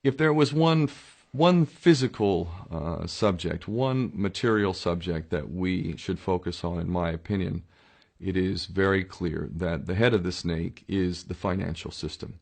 If there was one physical subject, one material subject that we should focus on, in my opinion, it is very clear that the head of the snake is the financial system.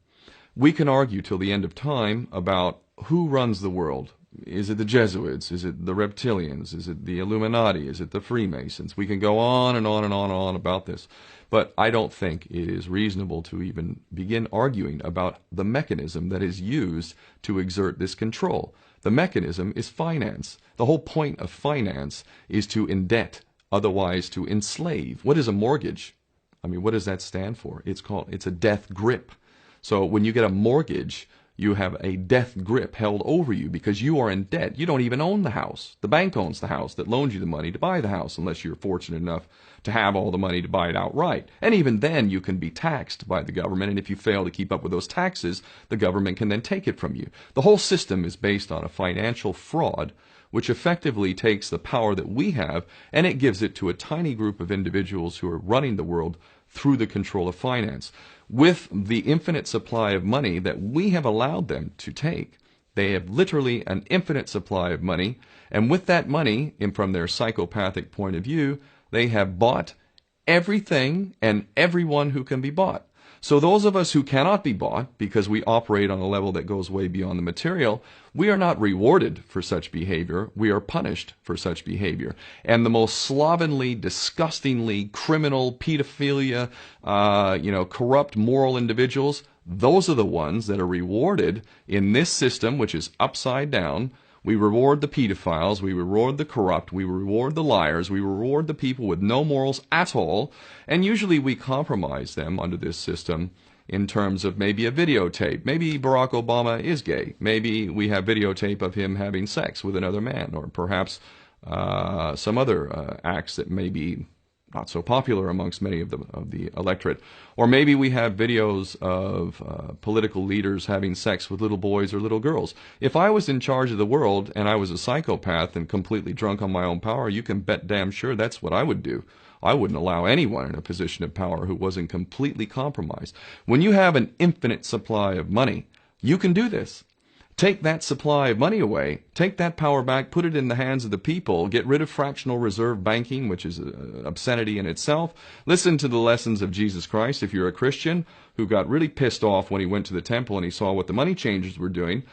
We can argue till the end of time about who runs the world. Is it the Jesuits? Is it the reptilians? Is it the Illuminati? Is it the Freemasons? We can go on and on and on and on about this. But I don't think it is reasonable to even begin arguing about the mechanism that is used to exert this control. The mechanism is finance. The whole point of finance is to indebt, otherwise to enslave. What is a mortgage? I mean, what does that stand for? It's a death grip. So when you get a mortgage, you have a death grip held over you because you are in debt. You don't even own the house. The bank owns the house that loans you the money to buy the house, unless you're fortunate enough to have all the money to buy it outright. And even then, you can be taxed by the government, and if you fail to keep up with those taxes, the government can then take it from you. The whole system is based on a financial fraud, which effectively takes the power that we have, and it gives it to a tiny group of individuals who are running the world through the control of finance. With the infinite supply of money that we have allowed them to take, they have literally an infinite supply of money, and with that money, and from their psychopathic point of view, they have bought everything and everyone who can be bought. So those of us who cannot be bought, because we operate on a level that goes way beyond the material, we are not rewarded for such behavior, we are punished for such behavior. And the most slovenly, disgustingly criminal, pedophilia, corrupt moral individuals, those are the ones that are rewarded in this system, which is upside down. We reward the pedophiles, we reward the corrupt, we reward the liars, we reward the people with no morals at all, and usually we compromise them under this system in terms of maybe a videotape. Maybe Barack Obama is gay. The we have videotape of him having sex with another man, or perhaps some other acts that may be not so popular amongst many of the electorate. Or maybe we have videos of political leaders having sex with little boys or little girls. If I was in charge of the world and I was a psychopath and completely drunk on my own power, you can bet damn sure that's what I would do. I wouldn't allow anyone in a position of power who wasn't completely compromised. When you have an infinite supply of money, you can do this. Take that supply of money away, take that power back, put it in the hands of the people, get rid of fractional reserve banking, which is an obscenity in itself. Listen to the lessons of Jesus Christ if you're a Christian who got really pissed off when he went to the temple and he saw what the money changers were doing.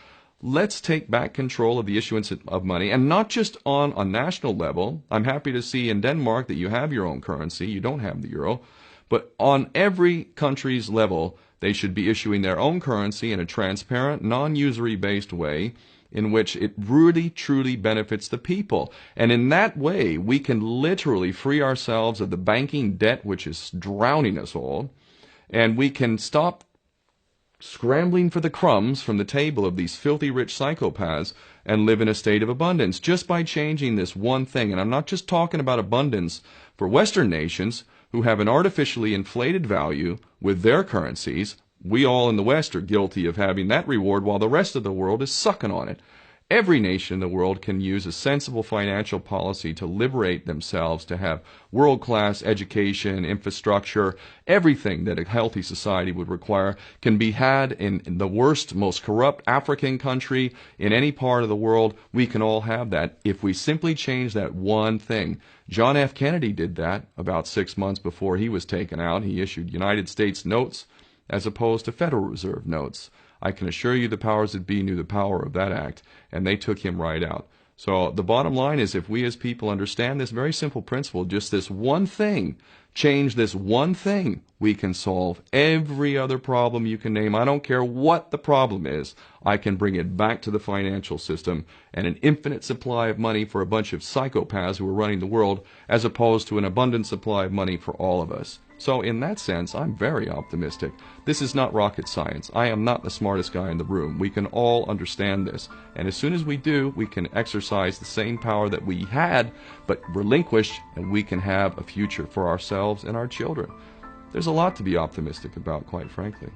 Let's take back control of the issuance of money, and not just on a national level. I'm happy to see in Denmark that you have your own currency, you don't have the euro, but on every country's level, they should be issuing their own currency in a transparent, non-usury based way in which it really, truly benefits the people. And in that way, we can literally free ourselves of the banking debt which is drowning us all, and we can stop scrambling for the crumbs from the table of these filthy rich psychopaths and live in a state of abundance just by changing this one thing. And I'm not just talking about abundance for Western nations who have an artificially inflated value with their currencies. We all in the West are guilty of having that reward while the rest of the world is sucking on it. Every nation in the world can use a sensible financial policy to liberate themselves, to have world-class education, infrastructure, everything that a healthy society would require can be had in the worst, most corrupt African country, in any part of the world. We can all have that if we simply change that one thing. John F. Kennedy did that about 6 months before he was taken out. He issued United States notes as opposed to Federal Reserve notes. I can assure you the powers that be knew the power of that act, and they took him right out. So the bottom line is, if we as people understand this very simple principle, just this one thing, change this one thing, we can solve every other problem you can name. I don't care what the problem is. I can bring it back to the financial system and an infinite supply of money for a bunch of psychopaths who are running the world, as opposed to an abundant supply of money for all of us. So in that sense, I'm very optimistic. This is not rocket science. I am not the smartest guy in the room. We can all understand this. And as soon as we do, we can exercise the same power that we had, but relinquished, and we can have a future for ourselves and our children. There's a lot to be optimistic about, quite frankly.